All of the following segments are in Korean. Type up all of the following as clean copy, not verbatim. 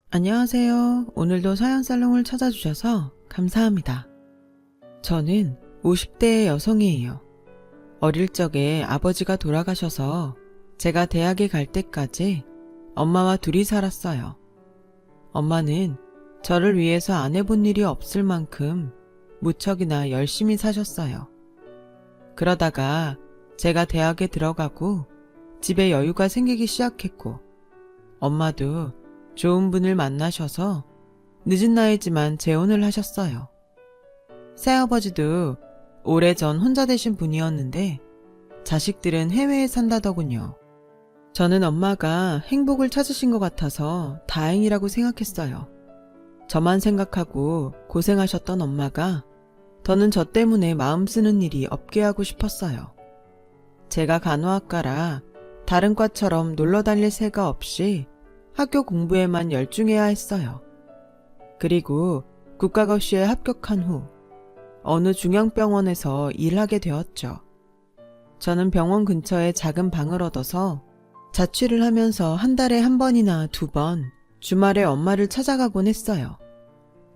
안녕하세요. 오늘도 사연살롱을 찾아주셔서 감사합니다. 저는 50대의 여성이에요. 어릴 적에 아버지가 돌아가셔서 제가 대학에 갈 때까지 엄마와 둘이 살았어요. 엄마는 저를 위해서 안 해본 일이 없을 만큼 무척이나 열심히 사셨어요. 그러다가 제가 대학에 들어가고 집에 여유가 생기기 시작했고 엄마도 좋은 분을 만나셔서 늦은 나이지만 재혼을 하셨어요. 새아버지도 오래전 혼자 되신 분이었는데 자식들은 해외에 산다더군요. 저는 엄마가 행복을 찾으신 것 같아서 다행이라고 생각했어요. 저만 생각하고 고생하셨던 엄마가 더는 저 때문에 마음 쓰는 일이 없게 하고 싶었어요. 제가 간호학과라 다른 과처럼 놀러 다닐 새가 없이 학교 공부에만 열중해야 했어요. 그리고 국가고시에 합격한 후 어느 중앙병원에서 일하게 되었죠. 저는 병원 근처에 작은 방을 얻어서 자취를 하면서 한 달에 한 번이나 두 번 주말에 엄마를 찾아가곤 했어요.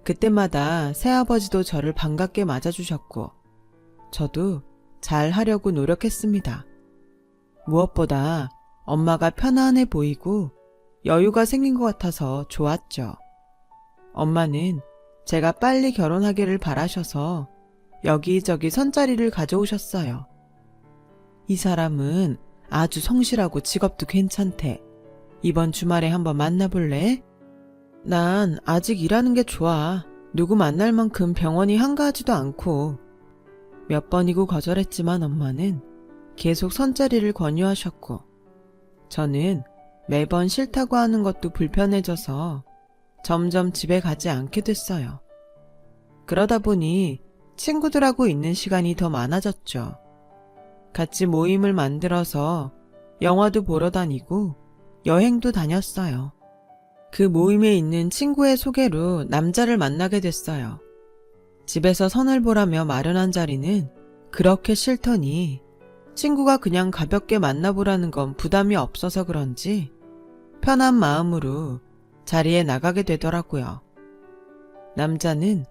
그때마다 새아버지도 저를 반갑게 맞아주셨고 저도 잘 하려고 노력했습니다. 무엇보다 엄마가 편안해 보이고 여유가 생긴 것 같아서 좋았죠. 엄마는 제가 빨리 결혼하기를 바라셔서 여기저기 선자리를 가져오셨어요. 이 사람은 아주 성실하고 직업도 괜찮대. 이번 주말에 한번 만나볼래? 난 아직 일하는 게 좋아. 누구 만날 만큼 병원이 한가하지도 않고. 몇 번이고 거절했지만 엄마는 계속 선자리를 권유하셨고 저는 매번 싫다고 하는 것도 불편해져서 점점 집에 가지 않게 됐어요. 그러다 보니 친구들하고 있는 시간이 더 많아졌죠. 같이 모임을 만들어서 영화도 보러 다니고 여행도 다녔어요. 그 모임에 있는 친구의 소개로 남자를 만나게 됐어요. 집에서 선을 보라며 마련한 자리는 그렇게 싫더니 친구가 그냥 가볍게 만나보라는 건 부담이 없어서 그런지 편한 마음으로 자리에 나가게 되더라고요. 남자는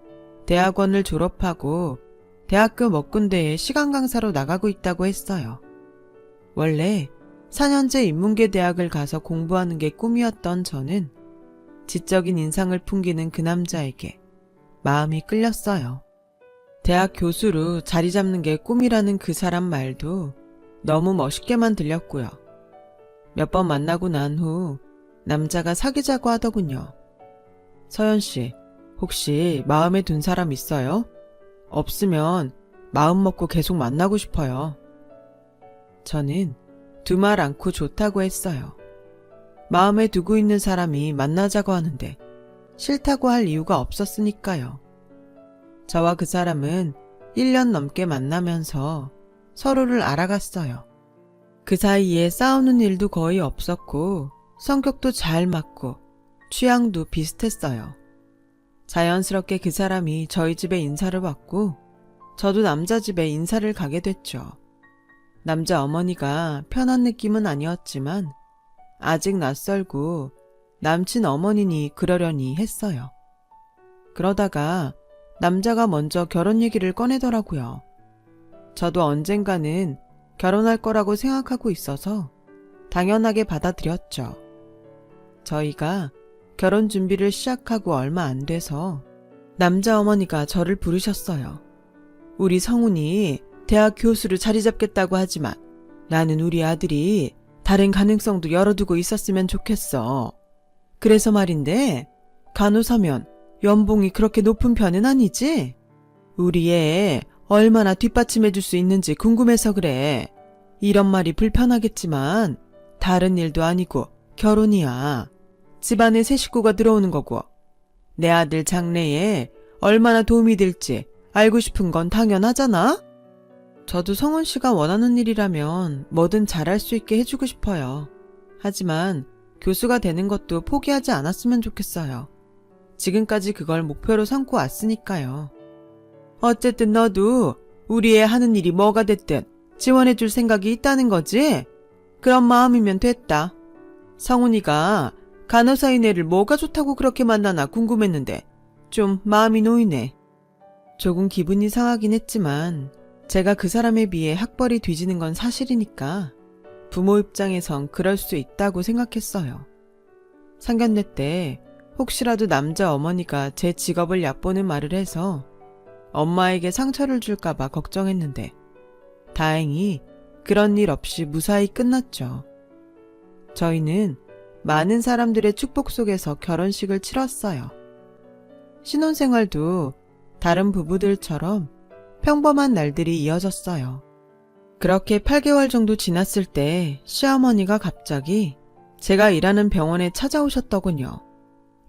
대학원을 졸업하고 대학교 몇 군데에 시간 강사로 나가고 있다고 했어요. 원래 4년제 인문계 대학을 가서 공부하는 게 꿈이었던 저는 지적인 인상을 풍기는 그 남자에게 마음이 끌렸어요. 대학 교수로 자리 잡는 게 꿈이라는 그 사람 말도 너무 멋있게만 들렸고요. 몇 번 만나고 난 후 남자가 사귀자고 하더군요. 서연씨, 혹시 마음에 든 사람 있어요? 없으면 마음 먹고 계속 만나고 싶어요. 저는 두 말 않고 좋다고 했어요. 마음에 두고 있는 사람이 만나자고 하는데 싫다고 할 이유가 없었으니까요. 저와 그 사람은 1년 넘게 만나면서 서로를 알아갔어요. 그 사이에 싸우는 일도 거의 없었고 성격도 잘 맞고 취향도 비슷했어요. 자연스럽게 그 사람이 저희 집에 인사를 왔고 저도 남자 집에 인사를 가게 됐죠. 남자 어머니가 편한 느낌은 아니었지만 아직 낯설고 남친 어머니니 그러려니 했어요. 그러다가 남자가 먼저 결혼 얘기를 꺼내더라고요. 저도 언젠가는 결혼할 거라고 생각하고 있어서 당연하게 받아들였죠. 저희가 결혼 준비를 시작하고 얼마 안 돼서 남자 어머니가 저를 부르셨어요. 우리 성훈이 대학 교수로 자리 잡겠다고 하지만 나는 우리 아들이 다른 가능성도 열어두고 있었으면 좋겠어. 그래서 말인데 간호사면 연봉이 그렇게 높은 편은 아니지? 우리 애 얼마나 뒷받침해 줄 수 있는지 궁금해서 그래. 이런 말이 불편하겠지만 다른 일도 아니고 결혼이야. 집안에 새 식구가 들어오는 거고 내 아들 장래에 얼마나 도움이 될지 알고 싶은 건 당연하잖아? 저도 성훈 씨가 원하는 일이라면 뭐든 잘할 수 있게 해주고 싶어요. 하지만 교수가 되는 것도 포기하지 않았으면 좋겠어요. 지금까지 그걸 목표로 삼고 왔으니까요. 어쨌든 너도 우리 애 하는 일이 뭐가 됐든 지원해줄 생각이 있다는 거지? 그런 마음이면 됐다. 성훈이가 간호사인 애를 뭐가 좋다고 그렇게 만나나 궁금했는데 좀 마음이 놓이네. 조금 기분이 상하긴 했지만 제가 그 사람에 비해 학벌이 뒤지는 건 사실이니까 부모 입장에선 그럴 수 있다고 생각했어요. 상견례 때 혹시라도 남자 어머니가 제 직업을 얕보는 말을 해서 엄마에게 상처를 줄까봐 걱정했는데 다행히 그런 일 없이 무사히 끝났죠. 저희는 많은 사람들의 축복 속에서 결혼식을 치렀어요. 신혼생활도 다른 부부들처럼 평범한 날들이 이어졌어요. 그렇게 8개월 정도 지났을 때 시어머니가 갑자기 제가 일하는 병원에 찾아오셨더군요.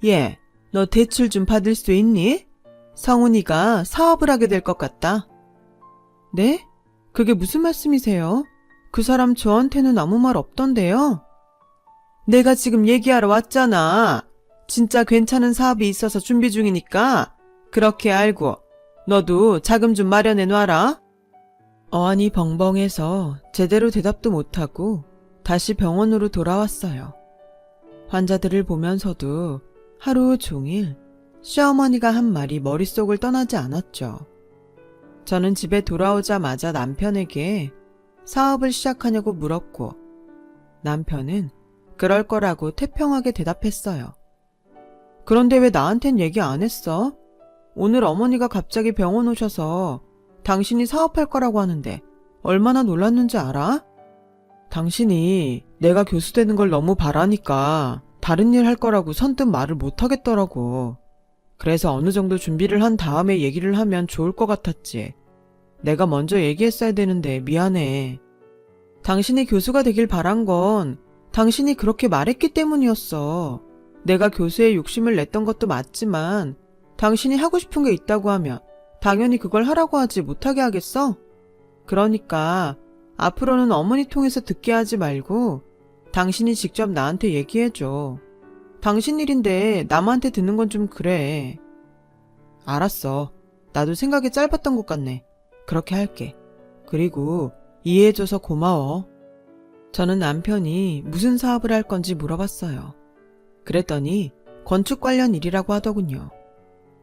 얘, 너 대출 좀 받을 수 있니? 성훈이가 사업을 하게 될 것 같다. 네? 그게 무슨 말씀이세요? 그 사람 저한테는 아무 말 없던데요? 내가 지금 얘기하러 왔잖아. 진짜 괜찮은 사업이 있어서 준비 중이니까 그렇게 알고 너도 자금 좀 마련해 놔라. 어안이 벙벙해서 제대로 대답도 못하고 다시 병원으로 돌아왔어요. 환자들을 보면서도 하루 종일 시어머니가 한 말이 머릿속을 떠나지 않았죠. 저는 집에 돌아오자마자 남편에게 사업을 시작하냐고 물었고 남편은 그럴 거라고 태평하게 대답했어요. 그런데 왜 나한텐 얘기 안 했어? 오늘 어머니가 갑자기 병원 오셔서 당신이 사업할 거라고 하는데 얼마나 놀랐는지 알아? 당신이 내가 교수 되는 걸 너무 바라니까 다른 일 할 거라고 선뜻 말을 못 하겠더라고. 그래서 어느 정도 준비를 한 다음에 얘기를 하면 좋을 것 같았지. 내가 먼저 얘기했어야 되는데 미안해. 당신이 교수가 되길 바란 건 당신이 그렇게 말했기 때문이었어. 내가 교수에 욕심을 냈던 것도 맞지만 당신이 하고 싶은 게 있다고 하면 당연히 그걸 하라고 하지 못하게 하겠어? 그러니까 앞으로는 어머니 통해서 듣게 하지 말고 당신이 직접 나한테 얘기해줘. 당신 일인데 남한테 듣는 건 좀 그래. 알았어. 나도 생각이 짧았던 것 같네. 그렇게 할게. 그리고 이해해줘서 고마워. 저는 남편이 무슨 사업을 할 건지 물어봤어요. 그랬더니 건축 관련 일이라고 하더군요.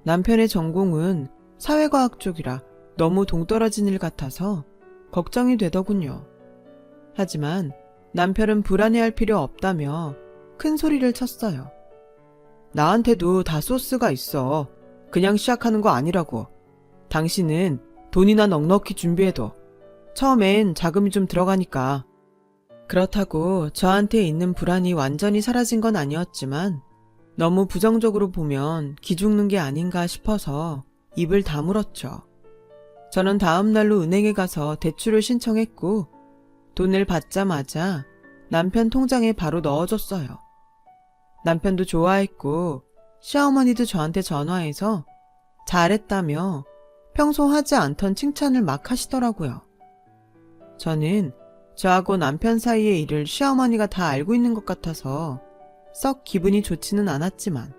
남편의 전공은 사회과학 쪽이라 너무 동떨어진 일 같아서 걱정이 되더군요. 하지만 남편은 불안해할 필요 없다며 큰 소리를 쳤어요. 나한테도 다 소스가 있어. 그냥 시작하는 거 아니라고. 당신은 돈이나 넉넉히 준비해도 처음엔 자금이 좀 들어가니까. 그렇다고 저한테 있는 불안이 완전히 사라진 건 아니었지만 너무 부정적으로 보면 기죽는 게 아닌가 싶어서 입을 다물었죠. 저는 다음 날로 은행에 가서 대출을 신청했고 돈을 받자마자 남편 통장에 바로 넣어줬어요. 남편도 좋아했고 시어머니도 저한테 전화해서 잘했다며 평소 하지 않던 칭찬을 막 하시더라고요. 저는 저하고 남편 사이의 일을 시어머니가 다 알고 있는 것 같아서 썩 기분이 좋지는 않았지만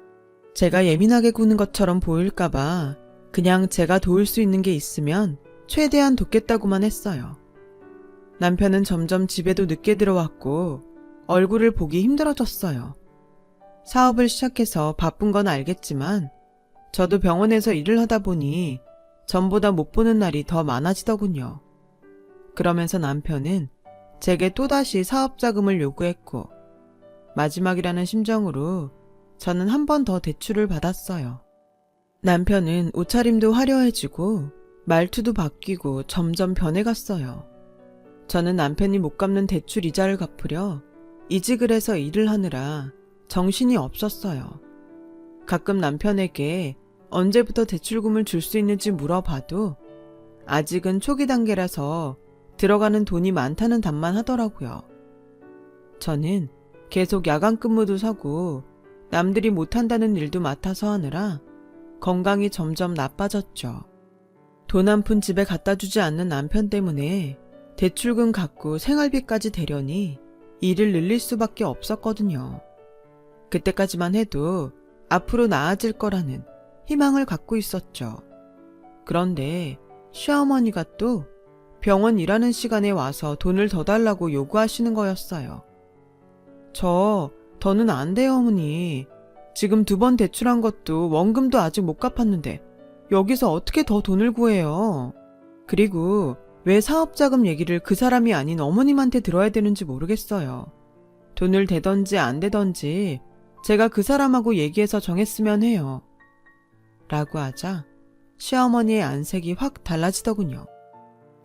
제가 예민하게 구는 것처럼 보일까봐 그냥 제가 도울 수 있는 게 있으면 최대한 돕겠다고만 했어요. 남편은 점점 집에도 늦게 들어왔고 얼굴을 보기 힘들어졌어요. 사업을 시작해서 바쁜 건 알겠지만 저도 병원에서 일을 하다 보니 전보다 못 보는 날이 더 많아지더군요. 그러면서 남편은 제게 또다시 사업 자금을 요구했고 마지막이라는 심정으로 저는 한 번 더 대출을 받았어요. 남편은 옷차림도 화려해지고 말투도 바뀌고 점점 변해갔어요. 저는 남편이 못 갚는 대출 이자를 갚으려 이직을 해서 일을 하느라 정신이 없었어요. 가끔 남편에게 언제부터 대출금을 줄 수 있는지 물어봐도 아직은 초기 단계라서 들어가는 돈이 많다는 답만 하더라고요. 저는 계속 야간 근무도 서고 남들이 못한다는 일도 맡아서 하느라 건강이 점점 나빠졌죠. 돈 한 푼 집에 갖다 주지 않는 남편 때문에 대출금 갚고 생활비까지 대려니 일을 늘릴 수밖에 없었거든요. 그때까지만 해도 앞으로 나아질 거라는 희망을 갖고 있었죠. 그런데 시어머니가 또 병원 일하는 시간에 와서 돈을 더 달라고 요구하시는 거였어요. 저 더는 안 돼요, 어머니. 지금 2번 대출한 것도 원금도 아직 못 갚았는데 여기서 어떻게 더 돈을 구해요? 그리고 왜 사업자금 얘기를 그 사람이 아닌 어머님한테 들어야 되는지 모르겠어요. 돈을 대던지 안 대던지 제가 그 사람하고 얘기해서 정했으면 해요. 라고 하자 시어머니의 안색이 확 달라지더군요.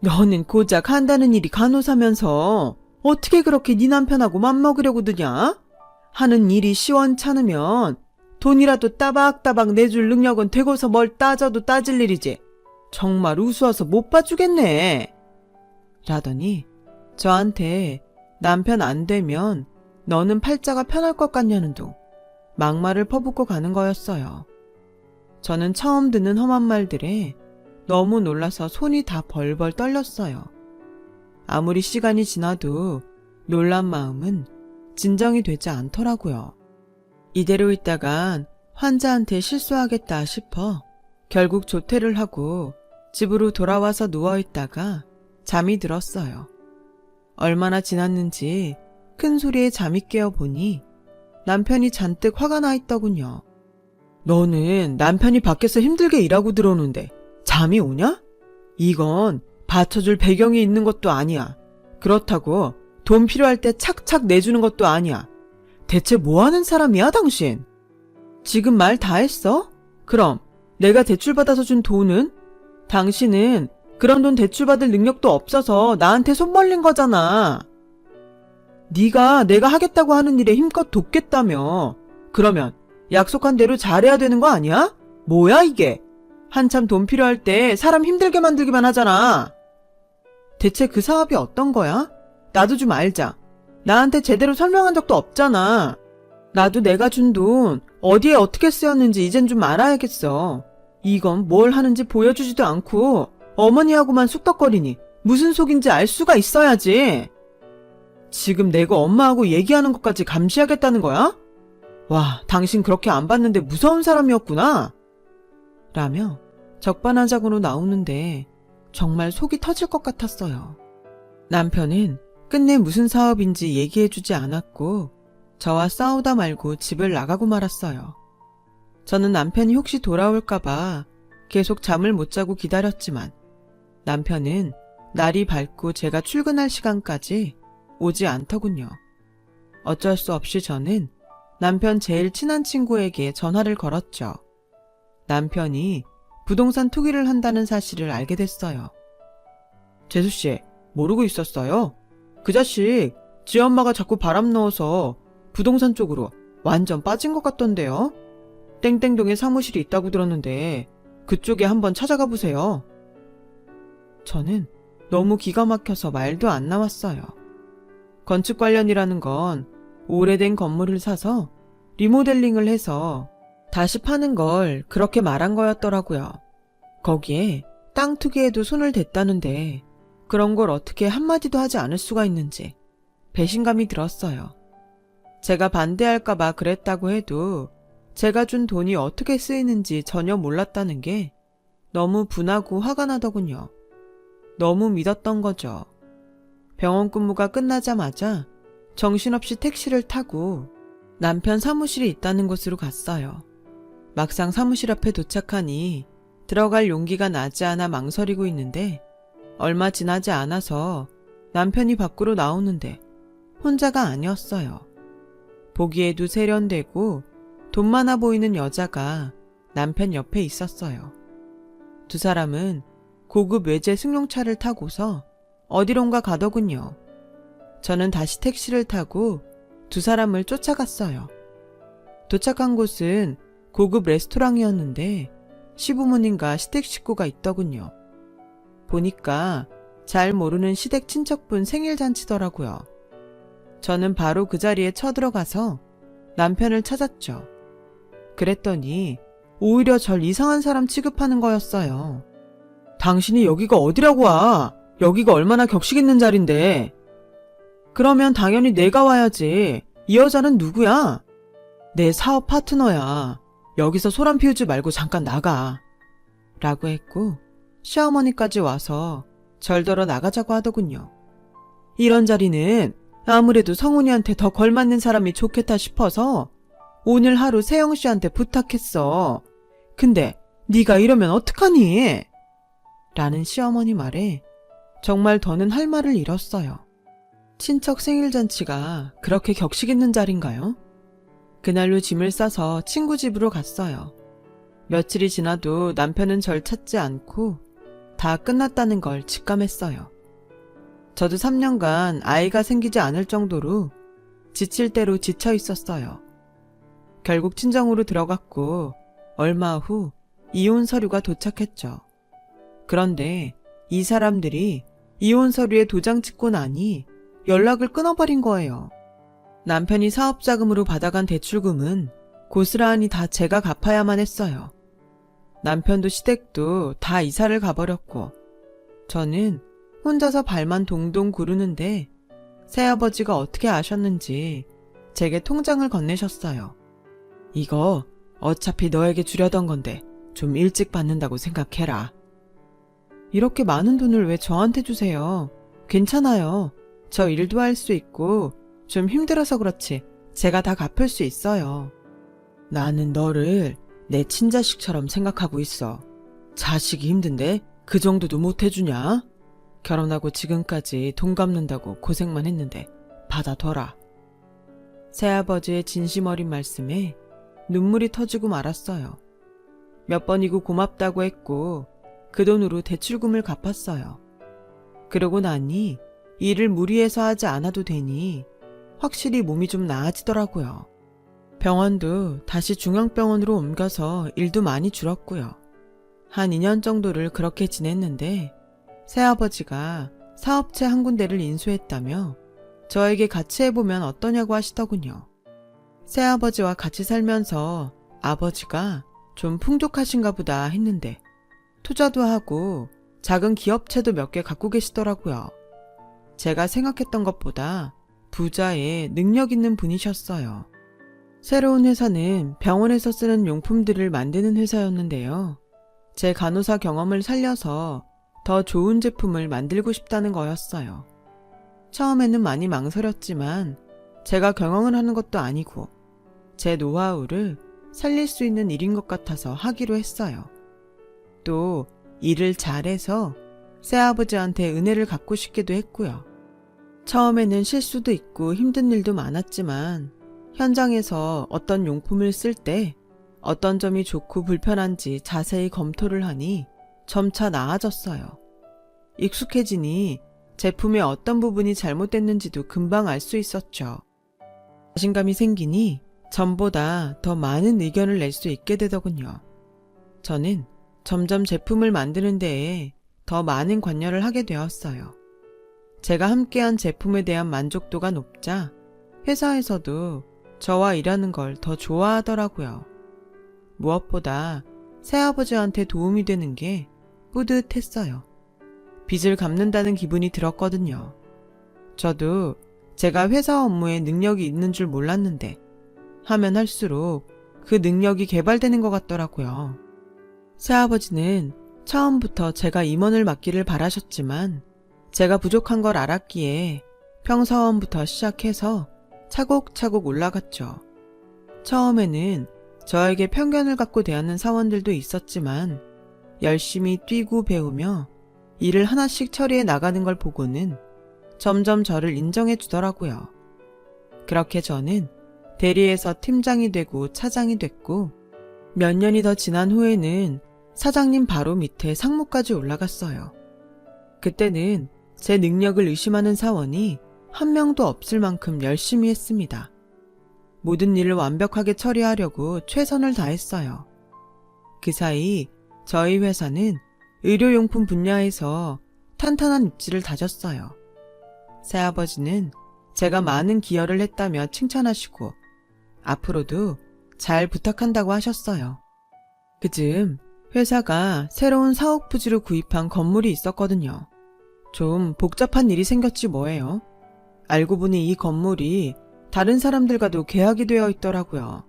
너는 고작 한다는 일이 간호사면서 어떻게 그렇게 네 남편하고 맘먹으려고 드냐? 하는 일이 시원찮으면 돈이라도 따박따박 내줄 능력은 되고서 뭘 따져도 따질 일이지. 정말 우스워서 못 봐주겠네. 라더니 저한테 남편 안 되면 너는 팔자가 편할 것 같냐는 둥 막말을 퍼붓고 가는 거였어요. 저는 처음 듣는 험한 말들에 너무 놀라서 손이 다 벌벌 떨렸어요. 아무리 시간이 지나도 놀란 마음은 진정이 되지 않더라고요. 이대로 있다간 환자한테 실수하겠다 싶어 결국 조퇴를 하고 집으로 돌아와서 누워있다가 잠이 들었어요. 얼마나 지났는지 큰 소리에 잠이 깨어 보니 남편이 잔뜩 화가 나 있더군요. 너는 남편이 밖에서 힘들게 일하고 들어오는데 잠이 오냐? 이건 받쳐줄 배경이 있는 것도 아니야. 그렇다고 돈 필요할 때 착착 내주는 것도 아니야. 대체 뭐 하는 사람이야, 당신? 지금 말 다 했어? 그럼 내가 대출받아서 준 돈은? 당신은 그런 돈 대출받을 능력도 없어서 나한테 손 벌린 거잖아. 네가 내가 하겠다고 하는 일에 힘껏 돕겠다며. 그러면 약속한 대로 잘해야 되는 거 아니야? 뭐야 이게? 한참 돈 필요할 때 사람 힘들게 만들기만 하잖아. 대체 그 사업이 어떤 거야? 나도 좀 알자. 나한테 제대로 설명한 적도 없잖아. 나도 내가 준 돈 어디에 어떻게 쓰였는지 이젠 좀 알아야겠어. 이건 뭘 하는지 보여주지도 않고 어머니하고만 쑥덕거리니 무슨 속인지 알 수가 있어야지. 지금 내가 엄마하고 얘기하는 것까지 감시하겠다는 거야? 와, 당신 그렇게 안 봤는데 무서운 사람이었구나. 라며 적반하장으로 나오는데 정말 속이 터질 것 같았어요. 남편은 끝내 무슨 사업인지 얘기해주지 않았고 저와 싸우다 말고 집을 나가고 말았어요. 저는 남편이 혹시 돌아올까봐 계속 잠을 못 자고 기다렸지만 남편은 날이 밝고 제가 출근할 시간까지 오지 않더군요. 어쩔 수 없이 저는 남편 제일 친한 친구에게 전화를 걸었죠. 남편이 부동산 투기를 한다는 사실을 알게 됐어요. 재수씨, 모르고 있었어요? 그 자식 지 엄마가 자꾸 바람 넣어서 부동산 쪽으로 완전 빠진 것 같던데요? 땡땡동에 사무실이 있다고 들었는데 그쪽에 한번 찾아가 보세요. 저는 너무 기가 막혀서 말도 안 나왔어요. 건축 관련이라는 건 오래된 건물을 사서 리모델링을 해서 다시 파는 걸 그렇게 말한 거였더라고요. 거기에 땅 투기에도 손을 댔다는데 그런 걸 어떻게 한마디도 하지 않을 수가 있는지 배신감이 들었어요. 제가 반대할까봐 그랬다고 해도 제가 준 돈이 어떻게 쓰이는지 전혀 몰랐다는 게 너무 분하고 화가 나더군요. 너무 믿었던 거죠. 병원 근무가 끝나자마자 정신없이 택시를 타고 남편 사무실이 있다는 곳으로 갔어요. 막상 사무실 앞에 도착하니 들어갈 용기가 나지 않아 망설이고 있는데 얼마 지나지 않아서 남편이 밖으로 나오는데 혼자가 아니었어요. 보기에도 세련되고 돈 많아 보이는 여자가 남편 옆에 있었어요. 두 사람은 고급 외제 승용차를 타고서 어디론가 가더군요. 저는 다시 택시를 타고 두 사람을 쫓아갔어요. 도착한 곳은 고급 레스토랑이었는데 시부모님과 시댁 식구가 있더군요. 보니까 잘 모르는 시댁 친척분 생일 잔치더라고요. 저는 바로 그 자리에 쳐들어가서 남편을 찾았죠. 그랬더니 오히려 절 이상한 사람 취급하는 거였어요. 당신이 여기가 어디라고 와? 여기가 얼마나 격식 있는 자리인데. 그러면 당연히 내가 와야지. 이 여자는 누구야? 내 사업 파트너야. 여기서 소란 피우지 말고 잠깐 나가. 라고 했고 시어머니까지 와서 절더러 나가자고 하더군요. 이런 자리는 아무래도 성훈이한테 더 걸맞는 사람이 좋겠다 싶어서 오늘 하루 세영 씨한테 부탁했어. 근데 네가 이러면 어떡하니? 라는 시어머니 말에 정말 더는 할 말을 잃었어요. 친척 생일잔치가 그렇게 격식 있는 자리인가요? 그날로 짐을 싸서 친구 집으로 갔어요. 며칠이 지나도 남편은 절 찾지 않고 다 끝났다는 걸 직감했어요. 저도 3년간 아이가 생기지 않을 정도로 지칠 대로 지쳐 있었어요. 결국 친정으로 들어갔고 얼마 후 이혼 서류가 도착했죠. 그런데 이 사람들이 이혼 서류에 도장 찍고 나니 연락을 끊어버린 거예요. 남편이 사업자금으로 받아간 대출금은 고스란히 다 제가 갚아야만 했어요. 남편도 시댁도 다 이사를 가버렸고 저는 혼자서 발만 동동 구르는데 새아버지가 어떻게 아셨는지 제게 통장을 건네셨어요. 이거 어차피 너에게 주려던 건데 좀 일찍 받는다고 생각해라. 이렇게 많은 돈을 왜 저한테 주세요? 괜찮아요. 저 일도 할 수 있고 좀 힘들어서 그렇지 제가 다 갚을 수 있어요. 나는 너를 내 친자식처럼 생각하고 있어. 자식이 힘든데 그 정도도 못 해주냐? 결혼하고 지금까지 돈 갚는다고 고생만 했는데 받아둬라. 새아버지의 진심 어린 말씀에 눈물이 터지고 말았어요. 몇 번이고 고맙다고 했고 그 돈으로 대출금을 갚았어요. 그러고 나니 일을 무리해서 하지 않아도 되니 확실히 몸이 좀 나아지더라고요. 병원도 다시 중앙병원으로 옮겨서 일도 많이 줄었고요. 한 2년 정도를 그렇게 지냈는데 새아버지가 사업체 한 군데를 인수했다며 저에게 같이 해보면 어떠냐고 하시더군요. 새아버지와 같이 살면서 아버지가 좀 풍족하신가 보다 했는데 투자도 하고 작은 기업체도 몇 개 갖고 계시더라고요. 제가 생각했던 것보다 부자에 능력 있는 분이셨어요. 새로운 회사는 병원에서 쓰는 용품들을 만드는 회사였는데요. 제 간호사 경험을 살려서 더 좋은 제품을 만들고 싶다는 거였어요. 처음에는 많이 망설였지만 제가 경영을 하는 것도 아니고 제 노하우를 살릴 수 있는 일인 것 같아서 하기로 했어요. 또 일을 잘해서 새아버지한테 은혜를 갚고 싶기도 했고요. 처음에는 실수도 있고 힘든 일도 많았지만 현장에서 어떤 용품을 쓸 때 어떤 점이 좋고 불편한지 자세히 검토를 하니 점차 나아졌어요. 익숙해지니 제품의 어떤 부분이 잘못됐는지도 금방 알 수 있었죠. 자신감이 생기니 전보다 더 많은 의견을 낼 수 있게 되더군요. 저는 점점 제품을 만드는 데에 더 많은 관여를 하게 되었어요. 제가 함께한 제품에 대한 만족도가 높자 회사에서도 저와 일하는 걸 더 좋아하더라고요. 무엇보다 새아버지한테 도움이 되는 게 뿌듯했어요. 빚을 갚는다는 기분이 들었거든요. 저도 제가 회사 업무에 능력이 있는 줄 몰랐는데 하면 할수록 그 능력이 개발되는 것 같더라고요. 새아버지는 처음부터 제가 임원을 맡기를 바라셨지만 제가 부족한 걸 알았기에 평사원부터 시작해서 차곡차곡 올라갔죠. 처음에는 저에게 편견을 갖고 대하는 사원들도 있었지만 열심히 뛰고 배우며 일을 하나씩 처리해 나가는 걸 보고는 점점 저를 인정해 주더라고요. 그렇게 저는 대리에서 팀장이 되고 차장이 됐고 몇 년이 더 지난 후에는 사장님 바로 밑에 상무까지 올라갔어요. 그때는 제 능력을 의심하는 사원이 한 명도 없을 만큼 열심히 했습니다. 모든 일을 완벽하게 처리하려고 최선을 다했어요. 그 사이 저희 회사는 의료용품 분야에서 탄탄한 입지를 다졌어요. 새아버지는 제가 많은 기여를 했다며 칭찬하시고 앞으로도 잘 부탁한다고 하셨어요. 그즈음 회사가 새로운 사옥 부지로 구입한 건물이 있었거든요. 좀 복잡한 일이 생겼지 뭐예요. 알고 보니 이 건물이 다른 사람들과도 계약이 되어 있더라고요.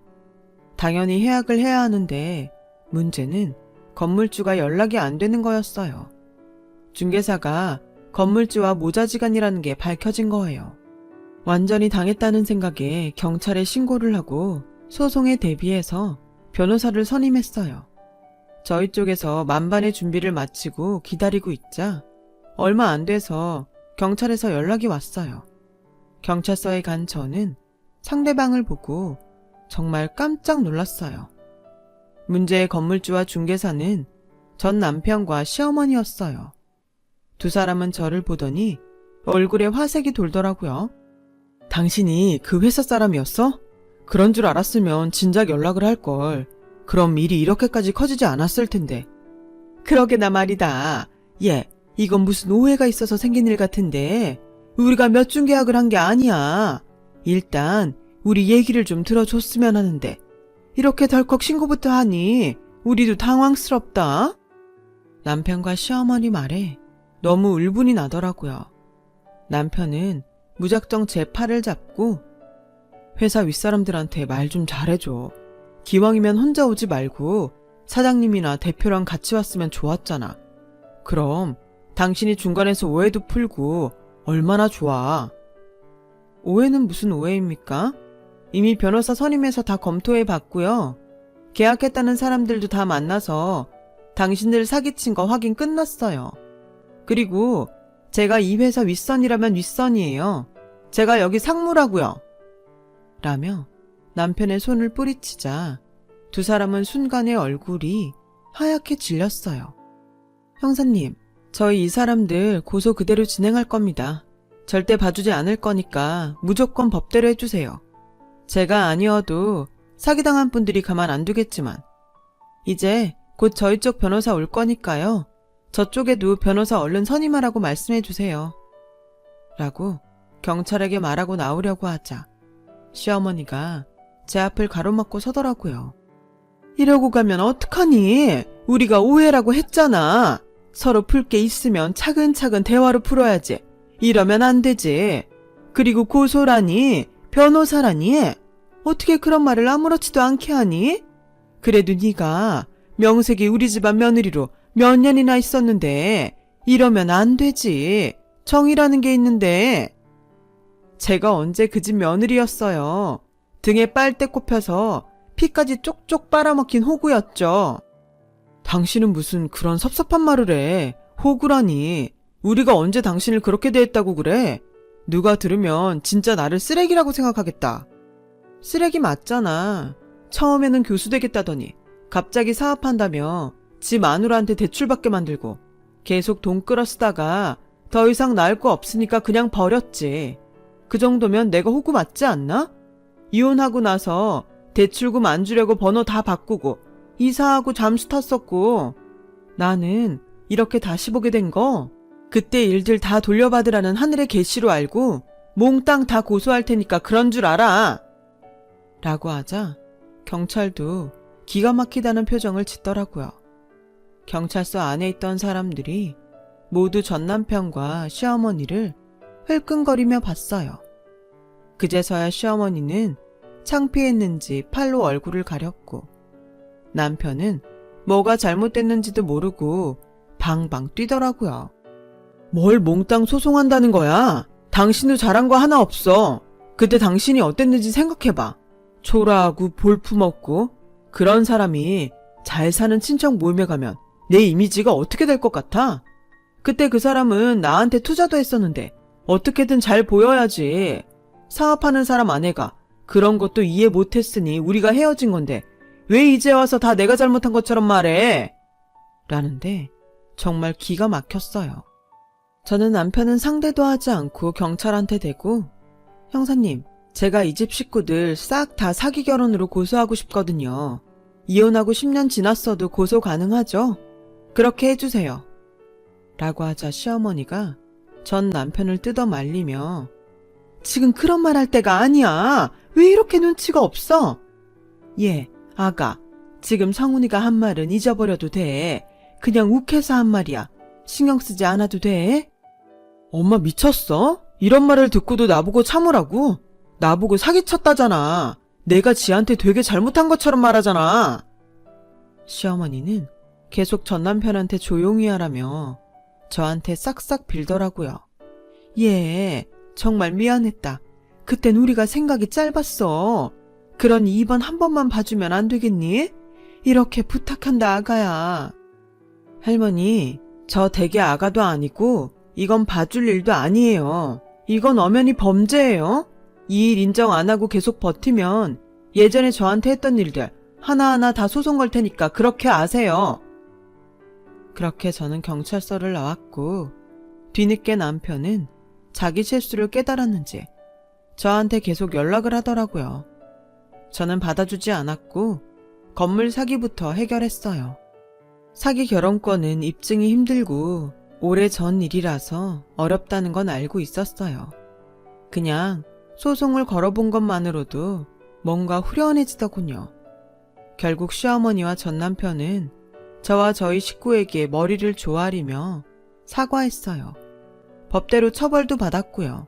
당연히 계약을 해야 하는데 문제는 건물주가 연락이 안 되는 거였어요. 중개사가 건물주와 모자지간이라는 게 밝혀진 거예요. 완전히 당했다는 생각에 경찰에 신고를 하고 소송에 대비해서 변호사를 선임했어요. 저희 쪽에서 만반의 준비를 마치고 기다리고 있자 얼마 안 돼서 경찰에서 연락이 왔어요. 경찰서에 간 저는 상대방을 보고 정말 깜짝 놀랐어요. 문제의 건물주와 중개사는 전 남편과 시어머니였어요. 두 사람은 저를 보더니 얼굴에 화색이 돌더라고요. 당신이 그 회사 사람이었어? 그런 줄 알았으면 진작 연락을 할걸. 그럼 일이 이렇게까지 커지지 않았을 텐데. 그러게나 말이다. 얘, 이건 무슨 오해가 있어서 생긴 일 같은데 우리가 몇 중 계약을 한 게 아니야. 일단 우리 얘기를 좀 들어줬으면 하는데 이렇게 덜컥 신고부터 하니 우리도 당황스럽다. 남편과 시어머니 말에 너무 울분이 나더라고요. 남편은 무작정 제 팔을 잡고 회사 윗사람들한테 말 좀 잘해줘. 기왕이면 혼자 오지 말고 사장님이나 대표랑 같이 왔으면 좋았잖아. 그럼 당신이 중간에서 오해도 풀고 얼마나 좋아. 오해는 무슨 오해입니까? 이미 변호사 선임해서 다 검토해 봤고요. 계약했다는 사람들도 다 만나서 당신들 사기친 거 확인 끝났어요. 그리고 제가 이 회사 윗선이라면 윗선이에요. 제가 여기 상무라고요. 라며 남편의 손을 뿌리치자 두 사람은 순간에 얼굴이 하얗게 질렸어요. 형사님, 저희 이 사람들 고소 그대로 진행할 겁니다. 절대 봐주지 않을 거니까 무조건 법대로 해주세요. 제가 아니어도 사기당한 분들이 가만 안 두겠지만 이제 곧 저희 쪽 변호사 올 거니까요. 저쪽에도 변호사 얼른 선임하라고 말씀해 주세요. 라고 경찰에게 말하고 나오려고 하자 시어머니가 제 앞을 가로막고 서더라고요. 이러고 가면 어떡하니? 우리가 오해라고 했잖아. 서로 풀 게 있으면 차근차근 대화로 풀어야지. 이러면 안 되지. 그리고 고소라니, 변호사라니, 어떻게 그런 말을 아무렇지도 않게 하니? 그래도 네가 명색이 우리 집안 며느리로 몇 년이나 있었는데 이러면 안 되지. 정이라는 게 있는데. 제가 언제 그 집 며느리였어요. 등에 빨대 꼽혀서 피까지 쪽쪽 빨아먹힌 호구였죠. 당신은 무슨 그런 섭섭한 말을 해. 호구라니. 우리가 언제 당신을 그렇게 대했다고 그래? 누가 들으면 진짜 나를 쓰레기라고 생각하겠다. 쓰레기 맞잖아. 처음에는 교수 되겠다더니 갑자기 사업한다며 지 마누라한테 대출받게 만들고 계속 돈 끌어 쓰다가 더 이상 나을 거 없으니까 그냥 버렸지. 그 정도면 내가 호구 맞지 않나? 이혼하고 나서 대출금 안 주려고 번호 다 바꾸고 이사하고 잠수 탔었고 나는 이렇게 다시 보게 된 거 그때 일들 다 돌려받으라는 하늘의 계시로 알고 몽땅 다 고소할 테니까 그런 줄 알아. 라고 하자 경찰도 기가 막히다는 표정을 짓더라고요. 경찰서 안에 있던 사람들이 모두 전 남편과 시어머니를 흘끔거리며 봤어요. 그제서야 시어머니는 창피했는지 팔로 얼굴을 가렸고 남편은 뭐가 잘못됐는지도 모르고 방방 뛰더라고요. 뭘 몽땅 소송한다는 거야? 당신도 잘한 거 하나 없어. 그때 당신이 어땠는지 생각해봐. 초라하고 볼품없고 그런 사람이 잘 사는 친척 모임에 가면 내 이미지가 어떻게 될 것 같아? 그때 그 사람은 나한테 투자도 했었는데 어떻게든 잘 보여야지. 사업하는 사람 아내가 그런 것도 이해 못했으니 우리가 헤어진 건데 왜 이제 와서 다 내가 잘못한 것처럼 말해? 라는데 정말 기가 막혔어요. 저는 남편은 상대도 하지 않고 경찰한테 대고 형사님, 제가 이 집 식구들 싹 다 사기 결혼으로 고소하고 싶거든요. 이혼하고 10년 지났어도 고소 가능하죠? 그렇게 해주세요. 라고 하자 시어머니가 전 남편을 뜯어 말리며 지금 그런 말 할 때가 아니야. 왜 이렇게 눈치가 없어? 예, 아가, 지금 성훈이가 한 말은 잊어버려도 돼. 그냥 욱해서 한 말이야. 신경 쓰지 않아도 돼. 엄마 미쳤어? 이런 말을 듣고도 나보고 참으라고? 나보고 사기쳤다잖아. 내가 지한테 되게 잘못한 것처럼 말하잖아. 시어머니는 계속 전 남편한테 조용히 하라며 저한테 싹싹 빌더라고요. 예, 정말 미안했다. 그땐 우리가 생각이 짧았어. 그러니 이번 한 번만 봐주면 안 되겠니? 이렇게 부탁한다, 아가야. 할머니, 저 댁의 아가도 아니고 이건 봐줄 일도 아니에요. 이건 엄연히 범죄예요. 이 일 인정 안 하고 계속 버티면 예전에 저한테 했던 일들 하나하나 다 소송 걸 테니까 그렇게 아세요. 그렇게 저는 경찰서를 나왔고 뒤늦게 남편은 자기 실수를 깨달았는지 저한테 계속 연락을 하더라고요. 저는 받아주지 않았고 건물 사기부터 해결했어요. 사기 결혼권은 입증이 힘들고 오래전 일이라서 어렵다는 건 알고 있었어요. 그냥 소송을 걸어본 것만으로도 뭔가 후련해지더군요. 결국 시어머니와 전 남편은 저와 저희 식구에게 머리를 조아리며 사과했어요. 법대로 처벌도 받았고요.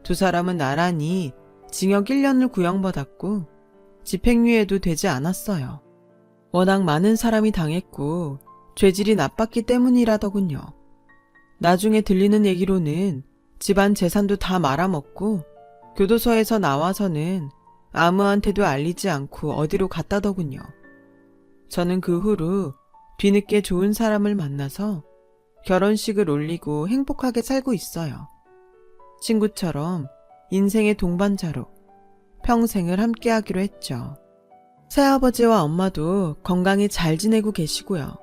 두 사람은 나란히 징역 1년을 구형받았고 집행유예도 되지 않았어요. 워낙 많은 사람이 당했고 죄질이 나빴기 때문이라더군요. 나중에 들리는 얘기로는 집안 재산도 다 말아먹고 교도소에서 나와서는 아무한테도 알리지 않고 어디로 갔다더군요. 저는 그 후로 뒤늦게 좋은 사람을 만나서 결혼식을 올리고 행복하게 살고 있어요. 친구처럼 인생의 동반자로 평생을 함께하기로 했죠. 새아버지와 엄마도 건강히 잘 지내고 계시고요.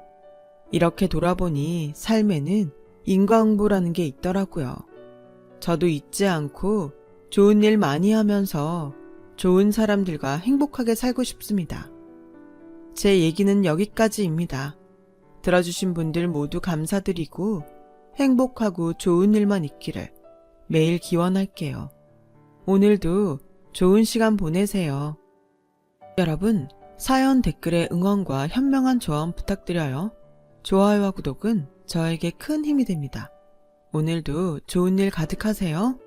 이렇게 돌아보니 삶에는 인과응보라는 게 있더라고요. 저도 잊지 않고 좋은 일 많이 하면서 좋은 사람들과 행복하게 살고 싶습니다. 제 얘기는 여기까지입니다. 들어주신 분들 모두 감사드리고 행복하고 좋은 일만 있기를 매일 기원할게요. 오늘도 좋은 시간 보내세요. 여러분, 사연 댓글에 응원과 현명한 조언 부탁드려요. 좋아요와 구독은 저에게 큰 힘이 됩니다. 오늘도 좋은 일 가득하세요.